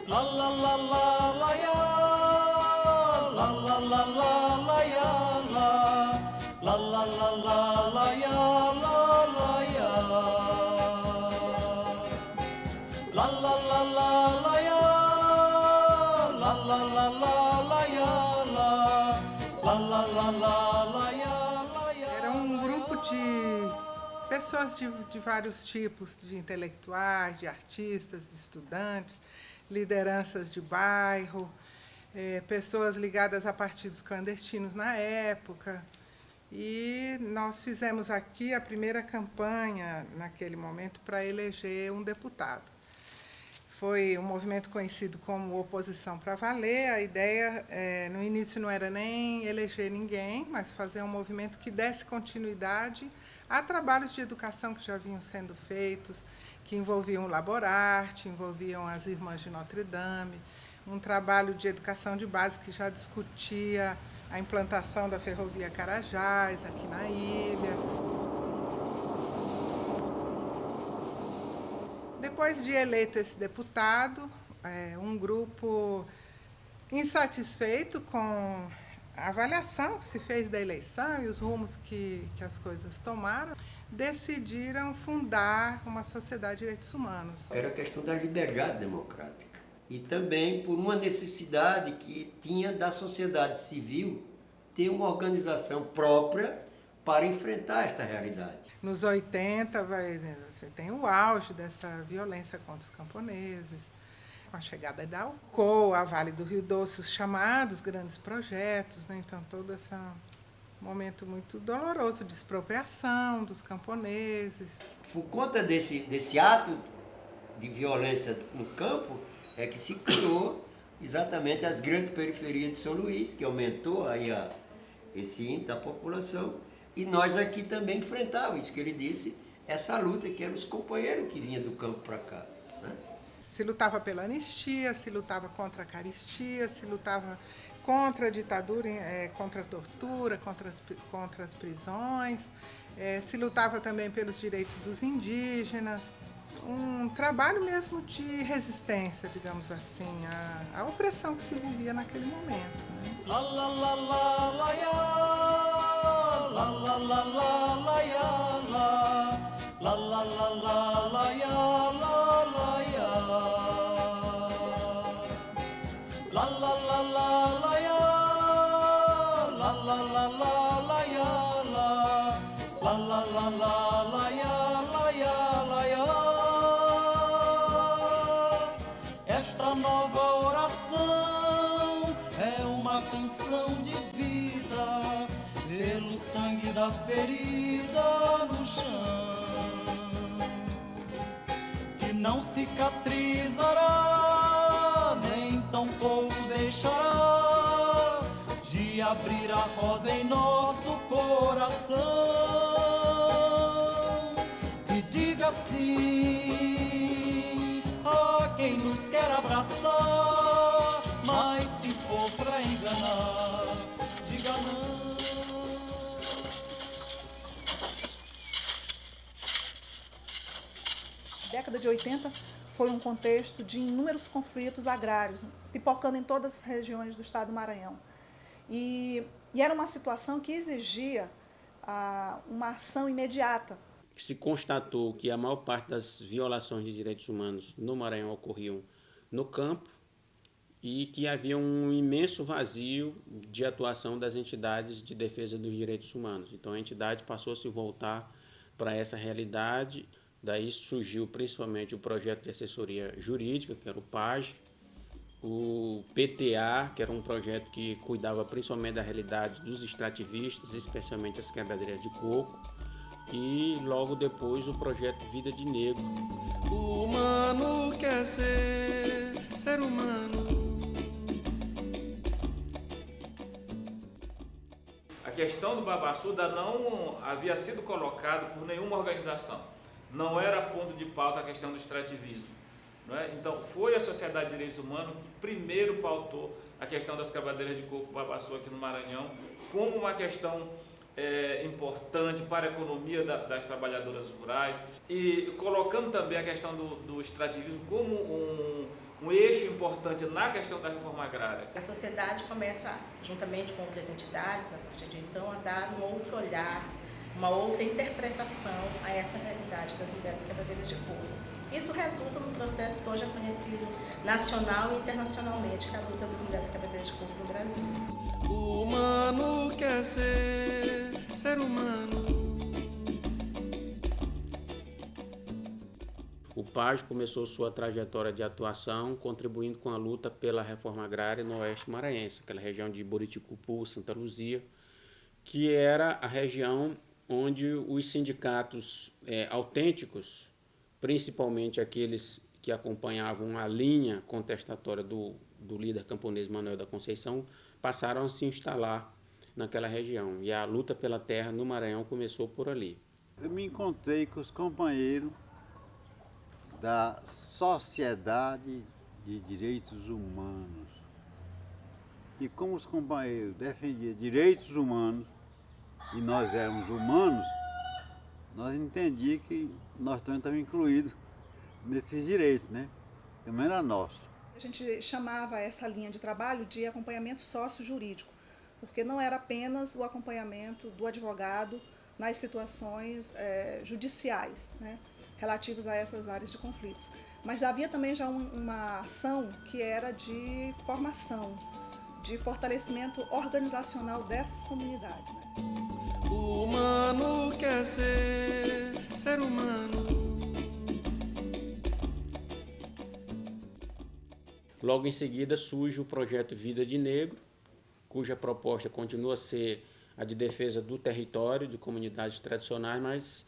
La la la la la ya, la la la la la ya, la la la la la ya, la ya. La la la la la ya, la la la la la ya, la la la la la ya, la ya. Era um grupo de pessoas de vários tipos, de intelectuais, de artistas, de estudantes, lideranças de bairro, pessoas ligadas a partidos clandestinos na época. E nós fizemos aqui a primeira campanha, naquele momento, para eleger um deputado. Foi um movimento conhecido como Oposição para Valer. A ideia, no início, não era nem eleger ninguém, mas fazer um movimento que desse continuidade a trabalhos de educação que já vinham sendo feitos, que envolviam o Laborarte, envolviam as Irmãs de Notre Dame, um trabalho de educação de base que já discutia a implantação da ferrovia Carajás aqui na ilha. Depois de eleito esse deputado, um grupo insatisfeito com a avaliação que se fez da eleição e os rumos que as coisas tomaram, decidiram fundar uma sociedade de direitos humanos. Era a questão da liberdade democrática e também por uma necessidade que tinha da sociedade civil ter uma organização própria para enfrentar esta realidade. Nos 80, você tem o auge dessa violência contra os camponeses, com a chegada da Alcoa, a Vale do Rio Doce, os chamados grandes projetos, né? Então todo esse momento muito doloroso de expropriação dos camponeses. Por conta desse ato de violência no campo, é que se criou exatamente as grandes periferias de São Luís, que aumentou aí esse índice da população, e nós aqui também enfrentávamos, isso que ele disse, essa luta que eram os companheiros que vinham do campo para cá, né? Se lutava pela anistia, se lutava contra a caristia, se lutava contra a ditadura, contra a tortura, contra as prisões, se lutava também pelos direitos dos indígenas. Um trabalho mesmo de resistência, digamos assim, à opressão que se vivia naquele momento, né? La la la la la ya, la la la la la ya, la la la la la ya, la ya. La la la la la ya, la la la la la ya, la la la la la ya, la ya. Esta nova oração é uma canção de vida pelo sangue da ferida no chão, que não cicatrizará, nem tampouco deixará de abrir a rosa em nosso coração. E diga sim a quem nos quer abraçar, mas se for pra enganar, diga não. A década de 80 foi um contexto de inúmeros conflitos agrários, pipocando em todas as regiões do estado do Maranhão. E era uma situação que exigia uma ação imediata. Se constatou que a maior parte das violações de direitos humanos no Maranhão ocorriam no campo e que havia um imenso vazio de atuação das entidades de defesa dos direitos humanos. Então a entidade passou a se voltar para essa realidade. Daí surgiu principalmente o projeto de assessoria jurídica, que era o PAG, o PTA, que era um projeto que cuidava principalmente da realidade dos extrativistas, especialmente as quebradeiras de coco, e logo depois o projeto Vida de Negro. O humano quer ser humano. A questão do babaçuda não havia sido colocada por nenhuma organização. Não era ponto de pauta a questão do extrativismo, não é? Então foi a Sociedade de Direitos Humanos que primeiro pautou a questão das quebradeiras de coco babaçu aqui no Maranhão como uma questão importante para a economia das trabalhadoras rurais e colocando também a questão do extrativismo como um eixo importante na questão da reforma agrária. A sociedade começa, juntamente com outras entidades, a partir de então, a dar um outro olhar, uma outra interpretação a essa realidade das mulheres quebradeiras de couro. Isso resulta num processo que hoje é conhecido nacional e internacionalmente, que é a luta das mulheres quebradeiras de couro no Brasil. O humano quer ser humano. O PAJ começou sua trajetória de atuação contribuindo com a luta pela reforma agrária no oeste maranhense, aquela região de Buriticupu, Santa Luzia, que era a região onde os sindicatos autênticos, principalmente aqueles que acompanhavam a linha contestatória do líder camponês Manuel da Conceição, passaram a se instalar naquela região. E a luta pela terra no Maranhão começou por ali. Eu me encontrei com os companheiros da Sociedade de Direitos Humanos. E como os companheiros defendiam direitos humanos, e nós éramos humanos, nós entendíamos que nós também estávamos incluídos nesses direitos, né? Também era nosso. A gente chamava essa linha de trabalho de acompanhamento sócio-jurídico, porque não era apenas o acompanhamento do advogado nas situações judiciais, né, relativas a essas áreas de conflitos. Mas havia também já uma ação que era de formação, de fortalecimento organizacional dessas comunidades. Né? O humano quer ser humano. Logo em seguida surge o projeto Vida de Negro, cuja proposta continua a ser a de defesa do território, de comunidades tradicionais, mas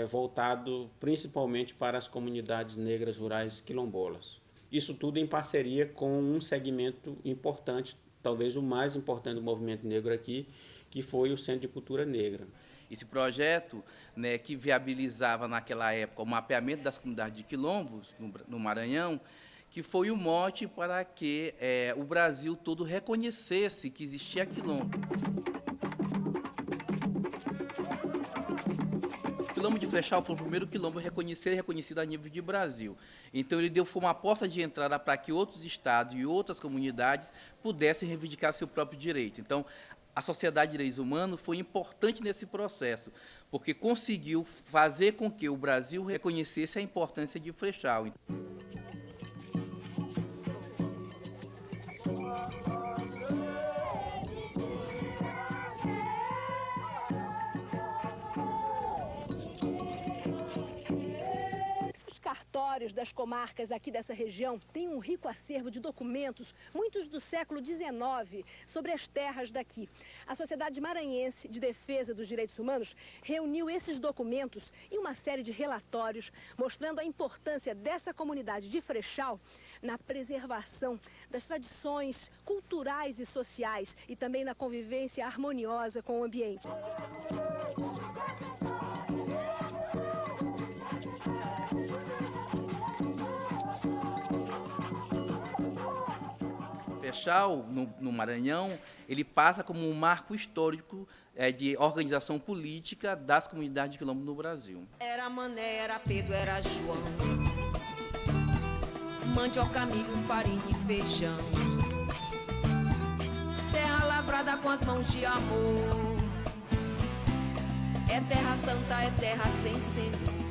voltado principalmente para as comunidades negras rurais quilombolas. Isso tudo em parceria com um segmento importante, talvez o mais importante do movimento negro aqui, que foi o Centro de Cultura Negra. Esse projeto, né, que viabilizava naquela época o mapeamento das comunidades de quilombos no Maranhão, que foi o mote para que o Brasil todo reconhecesse que existia quilombo. O quilombo de Flechal foi o primeiro quilombo reconhecido a nível de Brasil. Então ele foi uma porta de entrada para que outros estados e outras comunidades pudessem reivindicar seu próprio direito. Então a Sociedade de Direitos Humanos foi importante nesse processo, porque conseguiu fazer com que o Brasil reconhecesse a importância de Flechal. Cartórios das comarcas aqui dessa região têm um rico acervo de documentos, muitos do século XIX, sobre as terras daqui. A Sociedade Maranhense de Defesa dos Direitos Humanos reuniu esses documentos em uma série de relatórios, mostrando a importância dessa comunidade de Flechal na preservação das tradições culturais e sociais e também na convivência harmoniosa com o ambiente. Flechal, no Maranhão, ele passa como um marco histórico de organização política das comunidades de quilombo no Brasil. Era Mané, era Pedro, era João, mandioca, milho, farinha e feijão, terra lavrada com as mãos de amor, é terra santa, é terra sem senhor.